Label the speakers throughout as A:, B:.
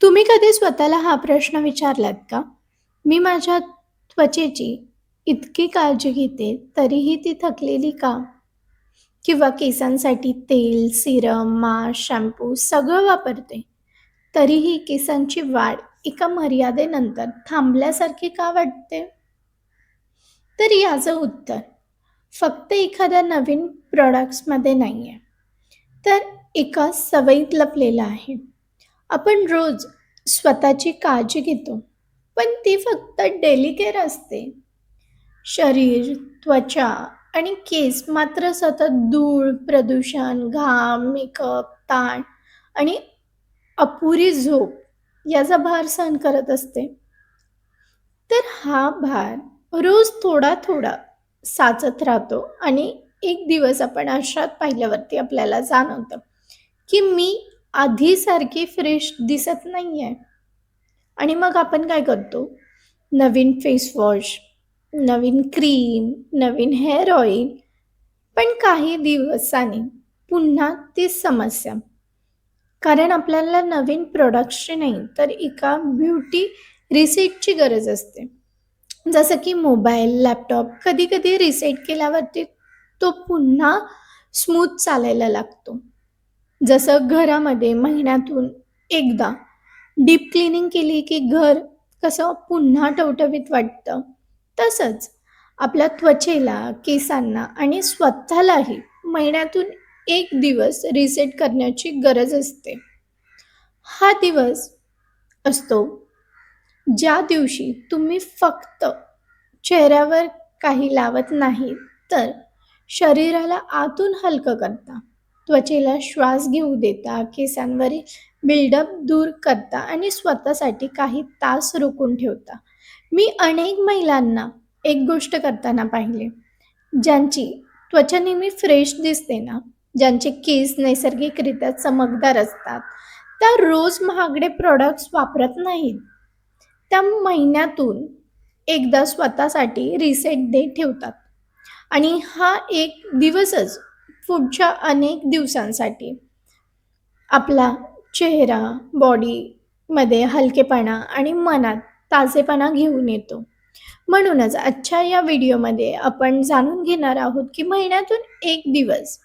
A: तुम्ही कधी स्वतःला हा प्रश्न विचारलात का? मी माझ्या त्वचेची इतकी काळजी घेते, तरीही ती थकलेली का? किंवा केसांसाठी तेल, सीरम, मास्क, शॅम्पू सगळं वापरते, तरीही केसांची वाढ एका मर्यादेनंतर थांबल्यासारखी का वाटते? तर याचं उत्तर फक्त एखाद्या नवीन प्रॉडक्ट्समध्ये नाही आहे, तर एका सवयीत लपलेलं आहे. आपण रोज स्वतःची काळजी घेतो, पण ती फक्त डेली केअर असते. शरीर, त्वचा आणि केस मात्र सतत धूळ, प्रदूषण, घाम, मेकअप, ताण आणि अपुरी झोप याचा भार सहन करत असते. तर हा भार रोज थोडा-थोडा साचत राहतो आणि एक दिवस आपण आरशात पाहिल्यावरती आपल्याला जाणवतं, की मी आधीसारखी फ्रेश दिसत नाहीये. आणि मग आपण काय करतो? नवीन फेस वॉश, नवीन क्रीम, नवीन हेअर ऑइल. पण काही दिवसांनी पुन्हा तीच समस्या. कारण आपल्याला नवीन प्रॉडक्ट्सची नाही, तर एका ब्युटी रिसेटची गरज असते. जसं की मोबाईल, लॅपटॉप कधी-कधी रिसेट केल्यावरती तो पुन्हा स्मूथ चालायला लागतो. जसं घरामध्ये महिन्यातून एकदा डीप क्लीनिंग केली की घर कसं पुन्हा टवटवीत वाटतं. तसंच आपल्या त्वचेला, केसांना आणि स्वतःलाही महिन्यातून एक दिवस रिसेट करण्याची गरज असते. हा दिवस असतो ज्या दिवशी तुम्ही फक्त चेहऱ्यावर काही लावत नाही, तर शरीराला आतून हलकं करता. त्वचेला श्वास घेऊ देता, केसांवरील बिल्डअप दूर करता आणि स्वतःसाठी काही तास रोखून ठेवता. मी अनेक महिलांना एक गोष्ट करताना पाहिले, ज्यांची त्वचा नेहमी फ्रेश दिसते ना, ज्यांचे केस नैसर्गिकरित्या चमकदार असतात, त्या रोज महागडे प्रॉडक्ट्स वापरत नाहीत. त्या महिन्यातून एकदा स्वतःसाठी रिसेट डे ठेवतात आणि हा एक दिवसच पुढच्या अनेक दिवसांसाठी आपला चेहरा, बॉडीमध्ये हलकेपणा आणि मनात ताजेपणा घेऊन येतो. म्हणूनच आजच्या या व्हिडिओमध्ये आपण जाणून घेणार आहोत, की महिन्यातून एक दिवस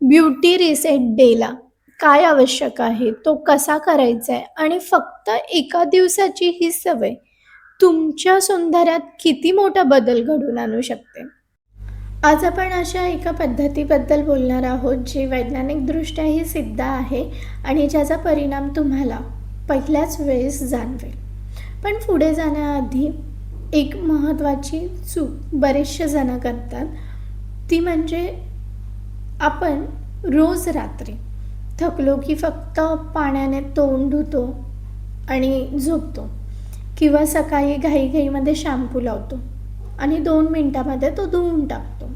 A: ब्युटी रिसेट डेला काय आवश्यक आहे, तो कसा करायचा आहे आणि फक्त एका दिवसाची ही सवय तुमच्या सौंदर्यात किती मोठा बदल घडवून आणू शकते. आज आपण अशा एका पद्धतीबद्दल बोलणार आहोत, जी वैज्ञानिकदृष्ट्याही सिद्ध आहे आणि ज्याचा परिणाम तुम्हाला पहिल्याच वेळेस जाणवेल. पण पुढे जाण्याआधी एक महत्त्वाची चूक बरेचसे जण करतात, ती म्हणजे आपण रोज रात्री थकलो की फक्त पाण्याने तोंड धुतो आणि झोपतो किंवा सकाळी घाईघाईमध्ये शॅम्पू लावतो आणि 2 मिनिटामध्ये तो धुवून टाकतो.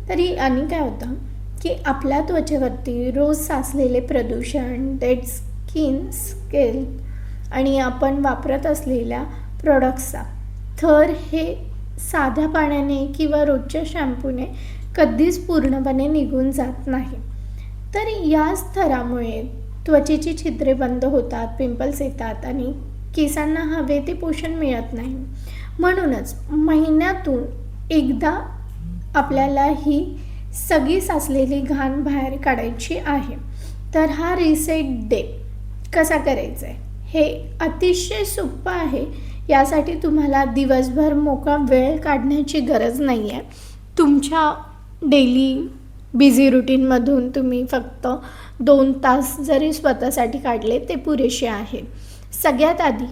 A: तरी आणि काय होतं, की आपल्या त्वचेवरती रोज साचलेले प्रदूषण, डेड स्किन स्केल आणि आपण वापरत असलेल्या प्रॉडक्ट्सचा थर हे साध्या पाण्याने किंवा रोजच्या शॅम्पूने कधीच पूर्णपणे निघून जात नाही. तर याच थरामुळे त्वचेची छिद्रे बंद होतात, पिंपल्स येतात आणि केसांना हवे ते पोषण मिळत नाही. म्हणूनच महिन्यातून एकदा आपल्याला ही सगळी साचलेली घाण बाहेर काढायची आहे. तर हा रिसेट डे कसा करायचा आहे, हे अतिशय सोपं आहे. यासाठी तुम्हाला दिवसभर मोकळा वेळ काढण्याची गरज नाही आहे. तुमच्या डेली बिझी रुटीनमधून तुम्ही फक्त 2 तास जरी स्वतःसाठी काढले ते पुरेसे आहे. सगळ्यात आधी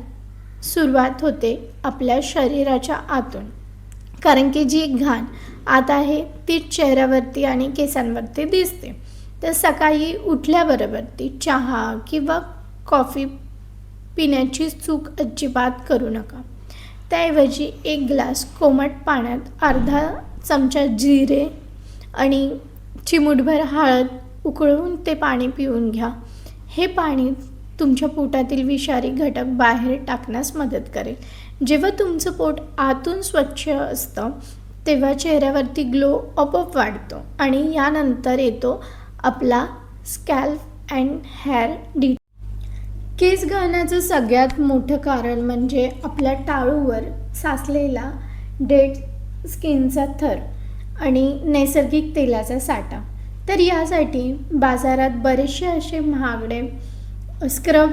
A: सुरुवात होते आपल्या शरीराच्या आतून. कारण की जी घाण आत आहे ती चेहऱ्यावरती आणि केसांवरती दिसते. तर सकाळी उठल्याबरोबर ती चहा किंवा कॉफी पिण्याची चूक अजिबात करू नका. त्याऐवजी 1 ग्लास कोमट पाण्यात अर्धा चमचा जिरे आणि चिमूटभर हळद उकळून ते पाणी पिऊन घ्या. हे पाणी तुमच्या पोटातील विषारी घटक बाहेर टाकण्यास मदत करेल. जेव्हा तुमचं पोट आतून स्वच्छ असतं, तेव्हा चेहऱ्यावरती ग्लो आपोआप वाढतो आणि यानंतर येतो आपला स्कॅल्प अँड हेअर केस गळण्याचं सगळ्यात मोठं कारण म्हणजे आपल्या टाळूवर साचलेला डेड स्किनचा थर आणि नैसर्गिक तेलाचा साठा. तर यासाठी बाजारात बरेचसे असे महागडे स्क्रब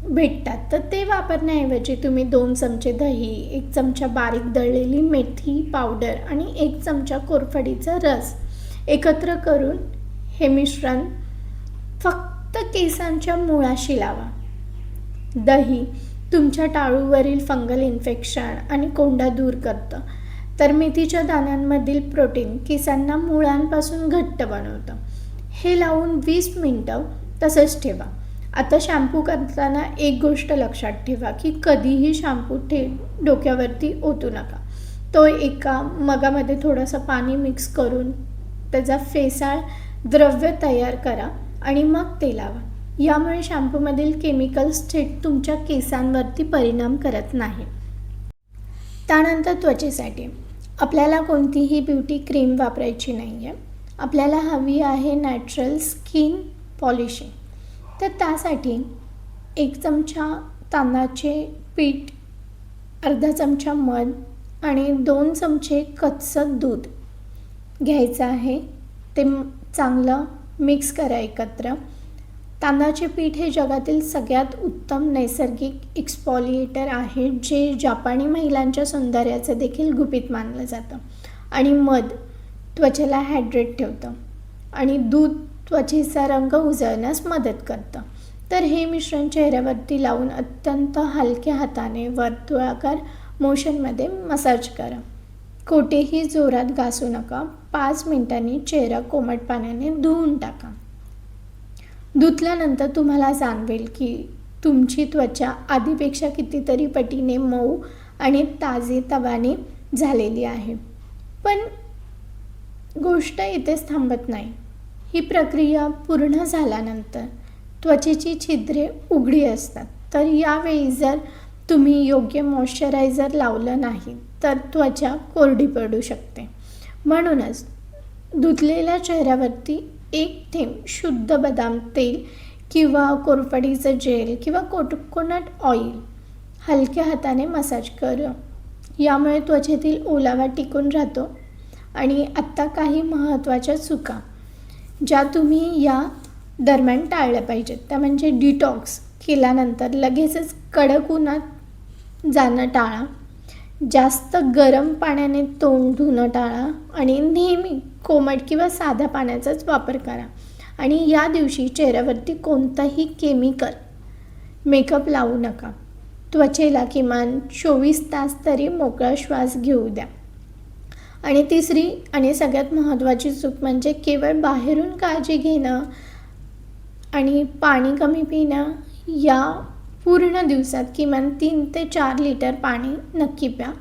A: भेटतात, तर ते वापरण्याऐवजी तुम्ही 2 चमचे दही, 1 चमचा बारीक दळलेली मेथी पावडर आणि 1 चमचा कोरफडीचा रस एकत्र करून हे मिश्रण फक्त केसांच्या मुळाशी लावा. दही तुमच्या टाळूवरील फंगल इन्फेक्शन आणि कोंडा दूर करतं, तर मेथीच्या दाण्यांमधील प्रोटीन केसांना मुळांपासून घट्ट बनवतं. हे लावून 20 मिनिटं तसंच ठेवा. आता शॅम्पू करताना एक गोष्ट लक्षात ठेवा की कधीही शॅम्पू डोक्यावरती ओतू नका. तो एका मगामध्ये थोडंसं पाणी मिक्स करून त्याचा फेसाळ द्रव्य तयार करा आणि मग ते लावा. यामुळे शॅम्पूमधील केमिकल्स थेट तुमच्या केसांवरती परिणाम करत नाही. त्यानंतर त्वचेसाठी आपल्याला कोणतीही ब्युटी क्रीम वापरायची नाही आहे. आपल्याला हवी आहे नॅचरल स्किन पॉलिशिंग. तर त्यासाठी 1 चमचा तांदळाचे पीठ, अर्धा चमचा मध आणि 2 चमचे कच्चं दूध घ्यायचं आहे. ते चांगलं मिक्स करा एकत्र. तांदळाचे पीठ हे जगातील सगळ्यात उत्तम नैसर्गिक एक्सफोलिएटर आहे, जे जापानी महिलांच्या सौंदर्याचं देखील गुपित मानलं जातं. आणि मध त्वचेला हायड्रेट ठेवतं आणि दूध त्वचेचा रंग उजळण्यास मदत करतं. तर हे मिश्रण चेहऱ्यावरती लावून अत्यंत हलक्या हाताने वर्तुळाकार मोशनमध्ये मसाज करा. कोठेही जोरात घासू नका. 5 मिनिटांनी चेहरा कोमट पाण्याने धुवून टाका. धुतल्यानंतर तुम्हाला जाणवेल की तुमची त्वचा आधीपेक्षा कितीतरी पटीने मऊ आणि ताजेतवाने झालेली आहे. पण गोष्ट इथेच थांबत नाही. ही प्रक्रिया पूर्ण झाल्यानंतर त्वचेची छिद्रे उघडी असतात, तर यावेळी जर तुम्ही योग्य मॉइश्चरायझर लावलं नाही तर त्वचा कोरडी पडू शकते. म्हणूनच धुतलेल्या चेहऱ्यावरती 1 थेंब शुद्ध बदाम तेल किंवा कोरफडीचं जेल किंवा कोकोनट ऑइल हलक्या हाताने मसाज करा. यामुळे त्वचेतील ओलावा टिकून राहतो. आणि आत्ता काही महत्त्वाच्या चुका ज्या तुम्ही या दरम्यान टाळल्या पाहिजेत, त्या म्हणजे डिटॉक्स केल्यानंतर लगेचच कडक उन्हात जाणं टाळा. जास्त गरम पाण्याने तोंड धुणं टाळा आणि नेहमी कोमट किंवा साध्या पाण्याचाच वापर करा. आणि या दिवशी चेहऱ्यावरती कोणताही केमिकल मेकअप लावू नका. त्वचेला किमान 24 तास तरी मोकळा श्वास घेऊ द्या. आणि तिसरी आणि सगळ्यात महत्त्वाची चूक म्हणजे केवळ बाहेरून काळजी घेणं आणि पाणी कमी पिणं. या पूर्ण दिवसात किमान 3 ते 4 लिटर पाणी नक्की प्या.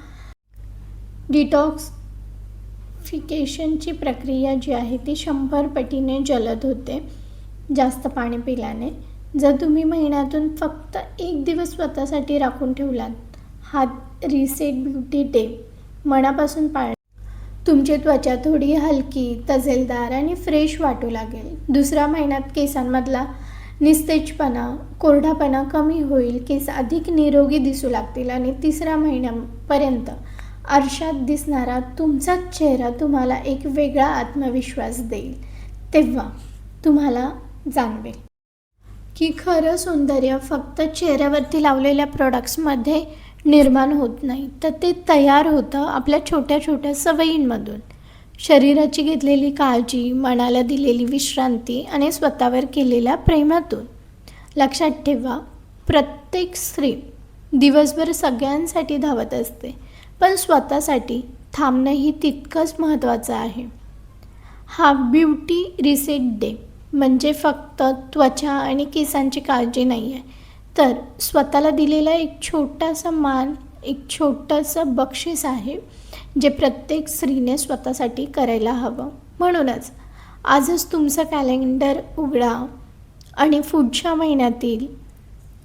A: डिटॉक्सिफिकेशनची प्रक्रिया जी आहे ती 100 पटीने जलद होते जास्त पाणी पिल्याने. जर तुम्ही महिन्यातून फक्त 1 दिवस स्वतःसाठी राखून ठेवलात, हा रिसेट ब्युटी डे मनापासून पाळला, तुमची त्वचा थोडी हलकी, तजेलदार आणि फ्रेश वाटू लागेल. दुसऱ्या महिन्यात केसांमधला निस्तेजपणा, कोरडापणा कमी होईल, केस अधिक निरोगी दिसू लागतील आणि 3ऱ्या महिन्यापर्यंत आरशात दिसणारा तुमचाच चेहरा तुम्हाला एक वेगळा आत्मविश्वास देईल. तेव्हा तुम्हाला जाणवेल की खरं सौंदर्य फक्त चेहऱ्यावरती लावलेल्या प्रोडक्ट्समध्ये निर्माण होत नाही, तर ते तयार होतं आपल्या छोट्या छोट्या सवयींमधून. शरीराची घेतलेली काळजी, मनाला दिलेली विश्रांती आणि स्वतःवर केलेल्या प्रेमातून. लक्षात ठेवा, प्रत्येक स्त्री दिवसभर सगळ्यांसाठी धावत असते, पण स्वतःसाठी थांबणंही तितकंच महत्त्वाचं आहे. हा ब्युटी रिसेट डे म्हणजे फक्त त्वचा आणि केसांची काळजी नाही आहे, तर स्वतःला दिलेला एक छोटासा मान, एक छोटंसं बक्षीस आहे, जे प्रत्येक स्त्रीने स्वतःसाठी करायला हवं. म्हणूनच आजच तुमचं कॅलेंडर उघडा आणि पुढच्या महिन्यातील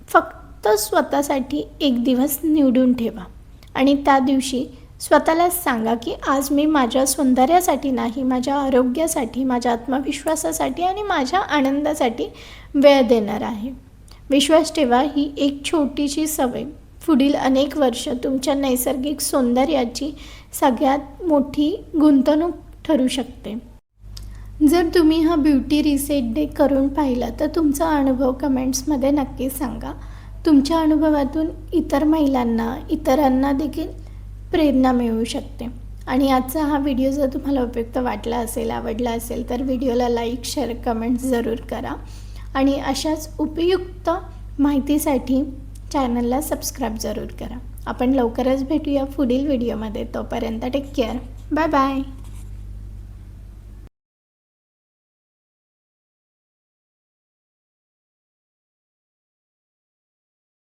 A: फक्त स्वतःसाठी 1 दिवस निवडून ठेवा. आणि त्या दिवशी स्वतःलाच सांगा की आज मी माझ्या सौंदर्यासाठी नाही, माझ्या आरोग्यासाठी, माझ्या आत्मविश्वासासाठी आणि माझ्या आनंदासाठी वेळ देणार आहे. विश्वास ठेवा, ही एक छोटीशी सवय पुढील अनेक वर्ष तुमच्या नैसर्गिक सौंदर्याची सगळ्यात मोठी गुंतवणूक ठरू शकते. जर तुम्ही हा ब्युटी रिसेट डे करून पाहिला तर तुमचा अनुभव कमेंट्समध्ये नक्की सांगा. तुमच्या अनुभवातून इतर महिलांना, इतरांना देखील प्रेरणा मिळू शकते. आणि आजचा हा व्हिडिओ जर तुम्हाला उपयुक्त वाटला असेल, आवडला असेल तर व्हिडिओला लाईक, शेअर, कमेंट्स जरूर करा. आणि अशाच उपयुक्त माहितीसाठी चॅनलला सबस्क्राईब जरूर करा. आपण लवकरच भेटूया पुढील व्हिडिओमध्ये. तोपर्यंत टेक केअर. Bye bye.